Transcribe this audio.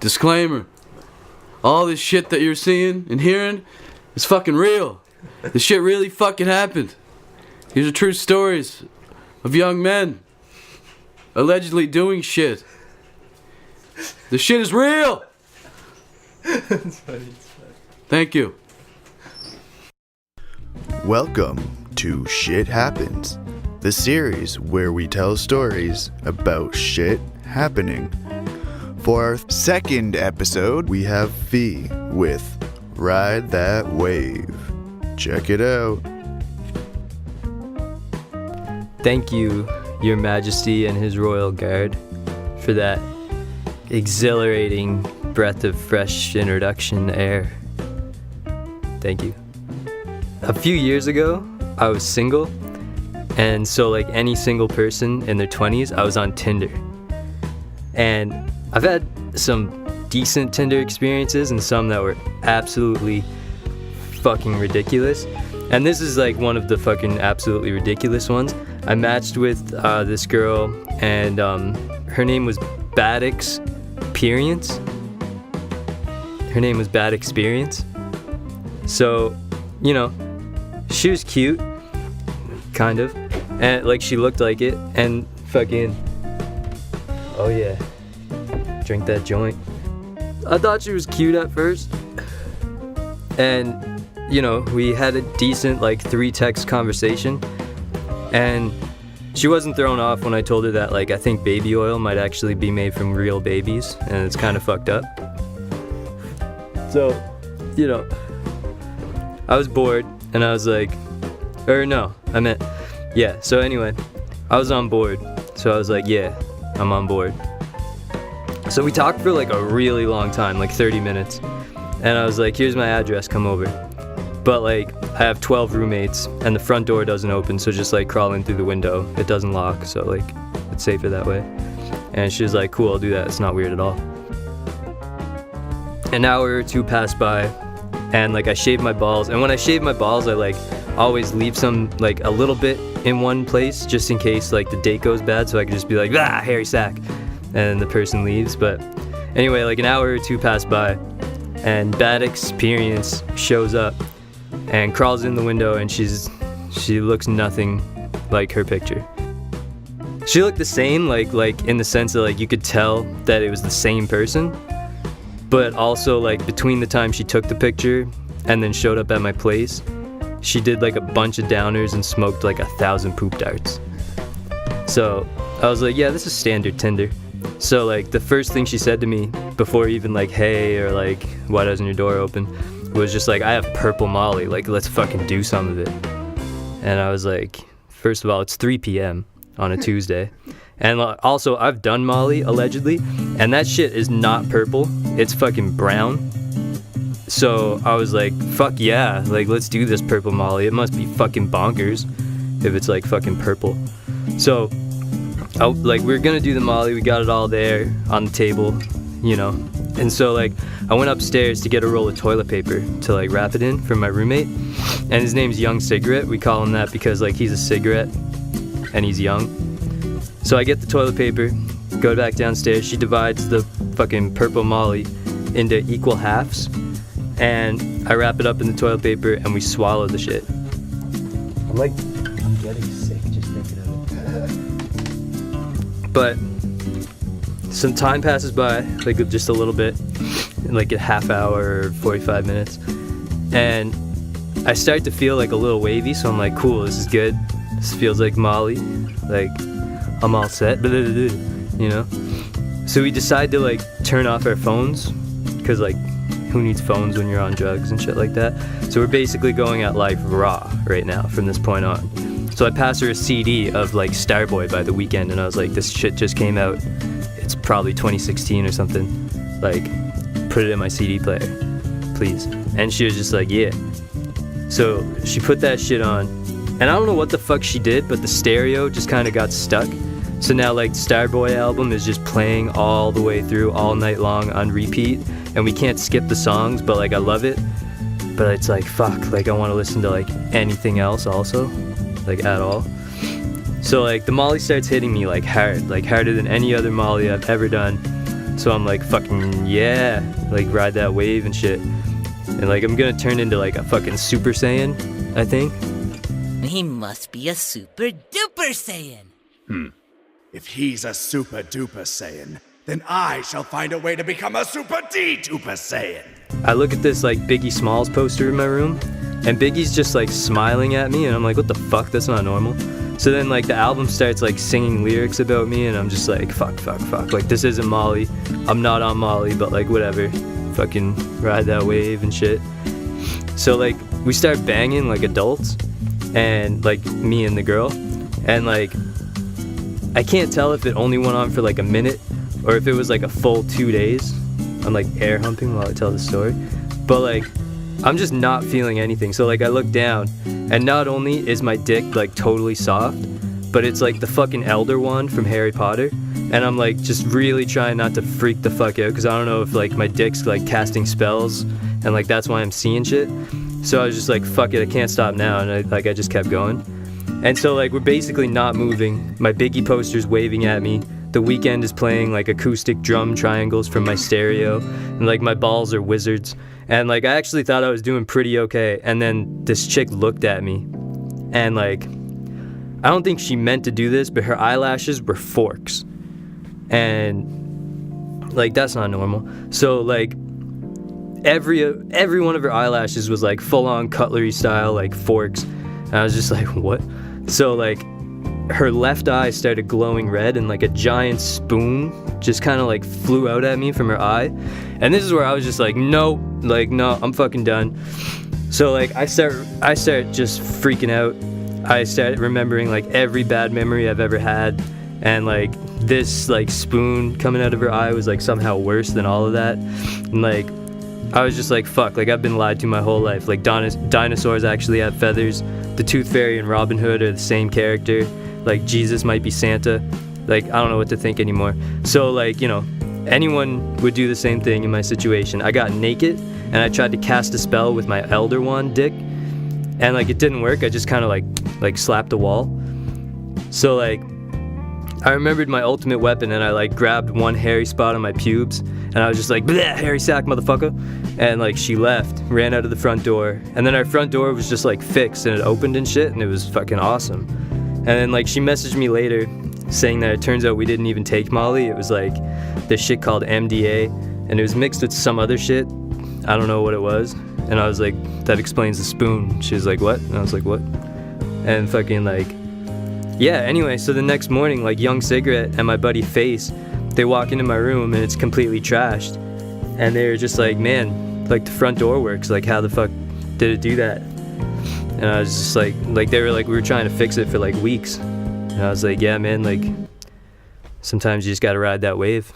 Disclaimer. All this shit that you're seeing and hearing is fucking real. This shit really fucking happened. These are true stories of young men allegedly doing shit. The shit is real. It's funny. Thank you. Welcome to Shit Happens, the series where we tell stories about shit happening. For our second episode, we have Fee with Ride That Wave. Check it out. Thank you, Your Majesty and His Royal Guard, for that exhilarating breath of fresh introduction air. Thank you. A few years ago, I was single, and so like any single person in their 20s, I was on Tinder. And I've had some decent Tinder experiences and some that were absolutely fucking ridiculous. And this is like one of the fucking absolutely ridiculous ones. I matched with this girl, and her name was Bad Experience. Her name was Bad Experience. So, you know, she was cute, kind of, and like she looked like it, and fucking, oh yeah, drink that joint. I thought she was cute at first, and you know, we had a decent like 3-text conversation, and she wasn't thrown off when I told her that like I think baby oil might actually be made from real babies, and it's kind of fucked up. So, you know, I was bored, and I was like, so anyway, I was on board, so I was like, yeah, I'm on board. So we talked for like a really long time, like 30 minutes, and I was like, here's my address, come over. But like, I have 12 roommates, and the front door doesn't open, so just like crawl in through the window. It doesn't lock, so like, it's safer that way. And she was like, cool, I'll do that, it's not weird at all. An hour or two passed by, and like I shaved my balls, and when I shave my balls, I like always leave some like a little bit in one place just in case like the date goes bad, so I could just be like, hairy sack, and the person leaves. But anyway, like an hour or two passed by, and Bad Experience shows up and crawls in the window, and she looks nothing like her picture. She looked the same, like in the sense that like you could tell that it was the same person, but also like between the time she took the picture and then showed up at my place, she did like a bunch of downers and smoked like 1,000 poop darts. So I was like, yeah, this is standard Tinder. So like the first thing she said to me before even like, hey, or like, why doesn't your door open, was just like, I have purple Molly, like let's fucking do some of it. And I was like, first of all, it's 3 p.m. on a Tuesday. And also, I've done Molly, allegedly, and that shit is not purple, it's fucking brown. So I was like, fuck yeah, like let's do this purple Molly. It must be fucking bonkers if it's like fucking purple. So like we're gonna do the Molly, we got it all there on the table, you know. And so like I went upstairs to get a roll of toilet paper to like wrap it in for my roommate, and his name's Young Cigarette. We call him that because like he's a cigarette and he's young. So I get the toilet paper, go back downstairs, she divides the fucking purple Molly into equal halves, and I wrap it up in the toilet paper and we swallow the shit. I'm getting sick just thinking of it. But some time passes by, like just a little bit, like a half hour or 45 minutes, and I start to feel like a little wavy, so I'm like, cool, this is good. This feels like Molly, like I'm all set, you know? So we decide to like turn off our phones, because like who needs phones when you're on drugs and shit like that? So we're basically going at life raw right now from this point on. So I pass her a CD of like Starboy by The Weeknd, and I was like, this shit just came out. It's probably 2016 or something. Like, put it in my CD player, please. And she was just like, yeah. So she put that shit on, and I don't know what the fuck she did, but the stereo just kind of got stuck. So now like Starboy album is just playing all the way through all night long on repeat, and we can't skip the songs, but like I love it. But it's like, fuck, like I want to listen to like anything else also, like at all. So like the Molly starts hitting me like hard, like harder than any other Molly I've ever done. So I'm like, fucking yeah, like ride that wave and shit. And like I'm gonna turn into like a fucking Super Saiyan, I think. He must be a super duper Saiyan. If he's a super duper Saiyan, then I shall find a way to become a super D-duper Saiyan. I look at this like Biggie Smalls poster in my room, and Biggie's just like smiling at me, and I'm like, what the fuck, that's not normal. So then like the album starts like singing lyrics about me, and I'm just like, fuck, like this isn't Molly, I'm not on Molly, but like whatever, fucking ride that wave and shit. So like we start banging like adults, and like me and the girl, and like I can't tell if it only went on for like a minute or if it was like a full 2 days. I'm like air humping while I tell the story, but like I'm just not feeling anything. So like I look down, and not only is my dick like totally soft, but it's like the fucking Elder Wand from Harry Potter, and I'm like just really trying not to freak the fuck out, because I don't know if like my dick's like casting spells and like that's why I'm seeing shit. So I was just like, fuck it, I can't stop now, and I just kept going. And so like we're basically not moving. My Biggie poster's waving at me. The Weeknd is playing like acoustic drum triangles from my stereo, and like my balls are wizards. And like I actually thought I was doing pretty okay, and then this chick looked at me, and like I don't think she meant to do this, but her eyelashes were forks, and like that's not normal. So like every one of her eyelashes was like full on cutlery style, like forks, and I was just like, what? So like her left eye started glowing red, and like a giant spoon just kind of like flew out at me from her eye. And this is where I was just like, no, I'm fucking done. So like I start just freaking out. I started remembering like every bad memory I've ever had, and like this like spoon coming out of her eye was like somehow worse than all of that. And like I was just like, fuck, like I've been lied to my whole life. Like dinosaurs actually have feathers. The Tooth Fairy and Robin Hood are the same character. Like Jesus might be Santa. Like I don't know what to think anymore. So like, you know, anyone would do the same thing in my situation. I got naked and I tried to cast a spell with my Elder Wand dick, and like it didn't work. I just kind of like slapped a wall. So like I remembered my ultimate weapon, and I like grabbed one hairy spot on my pubes, and I was just like, bleh, hairy sack, motherfucker. And like she left, ran out of the front door, and then our front door was just like fixed and it opened and shit, and it was fucking awesome. And then like she messaged me later saying that it turns out we didn't even take Molly. It was like this shit called MDA, and it was mixed with some other shit. I don't know what it was. And I was like, that explains the spoon. She was like, what? And I was like, what? And fucking like, yeah, anyway, so the next morning, like Young Cigarette and my buddy Face, they walk into my room and it's completely trashed. And they were just like, man, like the front door works. Like how the fuck did it do that? And I was just like they were like, we were trying to fix it for like weeks. And I was like, yeah, man, like sometimes you just gotta ride that wave.